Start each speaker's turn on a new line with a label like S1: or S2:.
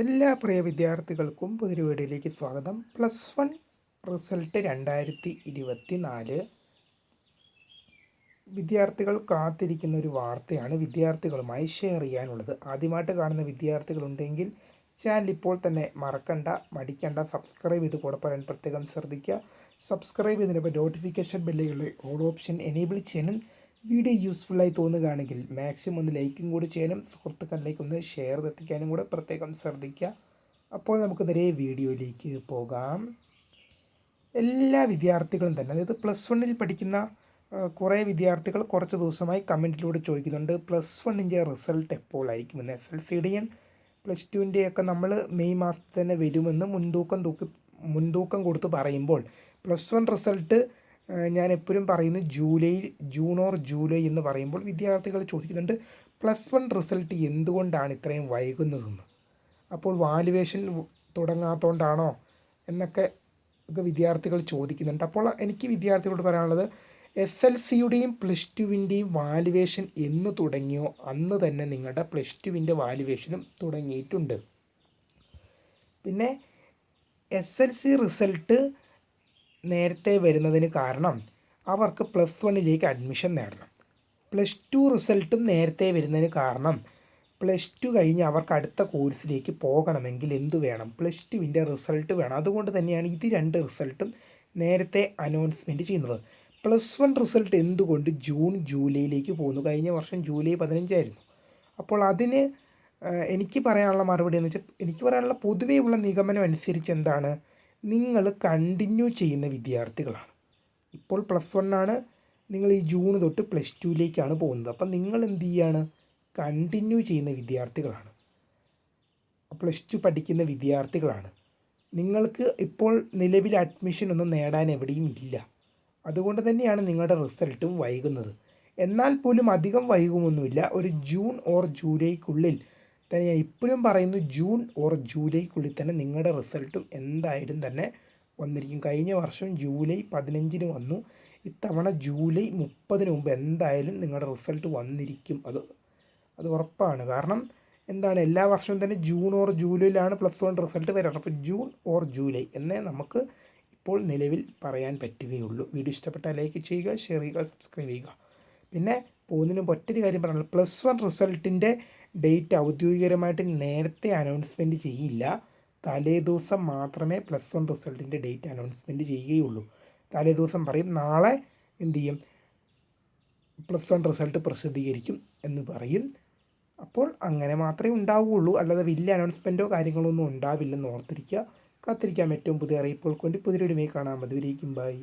S1: എല്ലാ പ്രിയ വിദ്യാർത്ഥികൾക്കും പുതിയൊരു വീഡിയോയിലേക്ക് സ്വാഗതം. +1 റിസൾട്ട് 2024 വിദ്യാർത്ഥികൾ കാത്തിരിക്കുന്ന ഒരു വാർത്തയാണ് വിദ്യാർത്ഥികളുമായി ഷെയർ ചെയ്യാനുള്ളത്. ആദ്യമായിട്ട് കാണുന്ന വിദ്യാർത്ഥികളുണ്ടെങ്കിൽ ചാനൽ ഇപ്പോൾ തന്നെ മടിക്കണ്ട, സബ്സ്ക്രൈബ് ചെയ്ത് കൂടെ പറയാൻ പ്രത്യേകം ശ്രദ്ധിക്കുക. സബ്സ്ക്രൈബ് ചെയ്തതിനൊപ്പം നോട്ടിഫിക്കേഷൻ ബെല്ലുകളിലെ ഓൾ ഓപ്ഷൻ എനേബിൾ ചെയ്യാനും വീഡിയോ യൂസ്ഫുള്ളായി തോന്നുകയാണെങ്കിൽ മാക്സിമം ഒന്ന് ലൈക്കും കൂടി ചെയ്യാനും സുഹൃത്തുക്കളിലേക്ക് ഒന്ന് ഷെയർ എത്തിക്കാനും കൂടെ പ്രത്യേകം ശ്രദ്ധിക്കുക. അപ്പോൾ നമുക്ക് നേരെ വീഡിയോയിലേക്ക് പോകാം. എല്ലാ വിദ്യാർത്ഥികളും തന്നെ, അതായത് +1 പഠിക്കുന്ന കുറേ വിദ്യാർത്ഥികൾ കുറച്ച് ദിവസമായി കമൻറ്റിലൂടെ ചോദിക്കുന്നുണ്ട് +1 റിസൾട്ട് എപ്പോഴായിരിക്കുമെന്ന്. SLCയുടെയും +2ൻ്റെയൊക്കെ നമ്മൾ മെയ് മാസത്തിൽ തന്നെ വരുമെന്ന് മുൻതൂക്കം കൊടുത്ത് പറയുമ്പോൾ +1 റിസൾട്ട് ഞാൻ എപ്പോഴും പറയുന്നു ജൂൺ ഓർ ജൂലൈ എന്ന് പറയുമ്പോൾ വിദ്യാർത്ഥികൾ ചോദിക്കുന്നുണ്ട് +1 റിസൾട്ട് എന്തുകൊണ്ടാണ് ഇത്രയും വൈകുന്നതെന്ന്. അപ്പോൾ വാല്യുവേഷൻ തുടങ്ങാത്തതുകൊണ്ടാണോ എന്നൊക്കെ വിദ്യാർത്ഥികൾ ചോദിക്കുന്നുണ്ട്. അപ്പോൾ എനിക്ക് വിദ്യാർത്ഥികളോട് പറയാനുള്ളത്, SLCയുടെയും +2ൻ്റെയും വാല്യുവേഷൻ എന്ന് തുടങ്ങിയോ അന്ന് തന്നെ നിങ്ങളുടെ +2ൻ്റെ വാല്യുവേഷനും തുടങ്ങിയിട്ടുണ്ട്. പിന്നെ SLC റിസൾട്ട് നേരത്തെ വരുന്നതിന് കാരണം അവർക്ക് +1ലേക്ക് അഡ്മിഷൻ നേടണം. +2 റിസൾട്ടും നേരത്തെ വരുന്നതിന് കാരണം +2 കഴിഞ്ഞ് അവർക്ക് അടുത്ത കോഴ്സിലേക്ക് പോകണമെങ്കിൽ എന്തു വേണം? +2ൻ്റെ റിസൾട്ട് വേണം. അതുകൊണ്ട് തന്നെയാണ് ഇത് 2 റിസൾട്ടും നേരത്തെ അനൗൺസ്മെൻറ്റ് ചെയ്യുന്നത്. +1 റിസൾട്ട് എന്തുകൊണ്ട് ജൂൺ ജൂലൈയിലേക്ക് പോകുന്നു? കഴിഞ്ഞ വർഷം ജൂലൈ 15 ആയിരുന്നു. അപ്പോൾ അതിന് എനിക്ക് പറയാനുള്ള മറുപടി എന്ന് വെച്ചാൽ, എനിക്ക് പറയാനുള്ള പൊതുവേ ഉള്ള നിഗമനം അനുസരിച്ച് എന്താണ്, നിങ്ങൾ കണ്ടിന്യൂ ചെയ്യുന്ന വിദ്യാർത്ഥികളാണ്. ഇപ്പോൾ +1 ആണ്, നിങ്ങൾ ഈ ജൂൺ തൊട്ട് +2ലേക്കാണ് പോകുന്നത്. അപ്പം നിങ്ങൾ എന്ത് ചെയ്യാണ്? കണ്ടിന്യൂ ചെയ്യുന്ന വിദ്യാർത്ഥികളാണ്, +2 പഠിക്കുന്ന വിദ്യാർത്ഥികളാണ്. നിങ്ങൾക്ക് ഇപ്പോൾ നിലവിൽ അഡ്മിഷൻ ഒന്നും നേടാൻ എവിടെയും ഇല്ല. അതുകൊണ്ട് തന്നെയാണ് നിങ്ങളുടെ റിസൾട്ടും വൈകുന്നത്. എന്നാൽ പോലും അധികം വൈകുമൊന്നുമില്ല. ഒരു ജൂൺ ഓർ ജൂലൈക്കുള്ളിൽ തന്നെ, ഞാൻ ഇപ്പോഴും പറയുന്നു, ജൂൺ ഓർ ജൂലൈക്കുള്ളിൽ തന്നെ നിങ്ങളുടെ റിസൾട്ടും എന്തായാലും തന്നെ വന്നിരിക്കും. കഴിഞ്ഞ വർഷം ജൂലൈ 15 വന്നു. ഇത്തവണ ജൂലൈ 30 മുമ്പ് എന്തായാലും നിങ്ങളുടെ റിസൾട്ട് വന്നിരിക്കും. അത് ഉറപ്പാണ്. കാരണം എന്താണ്, എല്ലാ വർഷവും തന്നെ ജൂൺ ഓർ ജൂലൈയിലാണ് +1 റിസൾട്ട് വരാറ്. അപ്പോൾ ജൂൺ ഓർ ജൂലൈ എന്നേ നമുക്ക് ഇപ്പോൾ നിലവിൽ പറയാൻ പറ്റുകയുള്ളൂ. വീഡിയോ ഇഷ്ടപ്പെട്ടാൽ ലൈക്ക് ചെയ്യുക, ഷെയർ ചെയ്യുക, സബ്സ്ക്രൈബ് ചെയ്യുക. പിന്നെ പോകുന്നതിന് ഒറ്റൊരു കാര്യം പറയാനുള്ളത്, +1 റിസൾട്ടിൻ്റെ ഡേറ്റ് ഔദ്യോഗികമായിട്ട് നേരത്തെ അനൗൺസ്മെൻറ്റ് ചെയ്യില്ല. തലേദിവസം മാത്രമേ +1 റിസൾട്ടിൻ്റെ ഡേറ്റ് അനൗൺസ്മെൻറ്റ് ചെയ്യുകയുള്ളൂ. തലേദിവസം പറയും നാളെ എന്ത് ചെയ്യും, +1 റിസൾട്ട് പ്രസിദ്ധീകരിക്കും എന്ന് പറയും. അപ്പോൾ അങ്ങനെ മാത്രമേ ഉണ്ടാവുകയുള്ളൂ. അല്ലാതെ വലിയ അനൗൺസ്മെൻറ്റോ കാര്യങ്ങളോ ഒന്നും ഉണ്ടാവില്ലെന്ന് ഓർത്തിരിക്കുക. കാത്തിരിക്കാം ഏറ്റവും പുതിയ അറിയിപ്പുകൾക്ക് വേണ്ടി. പുതിയൊരു വീഡിയോയിൽ കാണാം. അതുവരേക്കും ബൈ.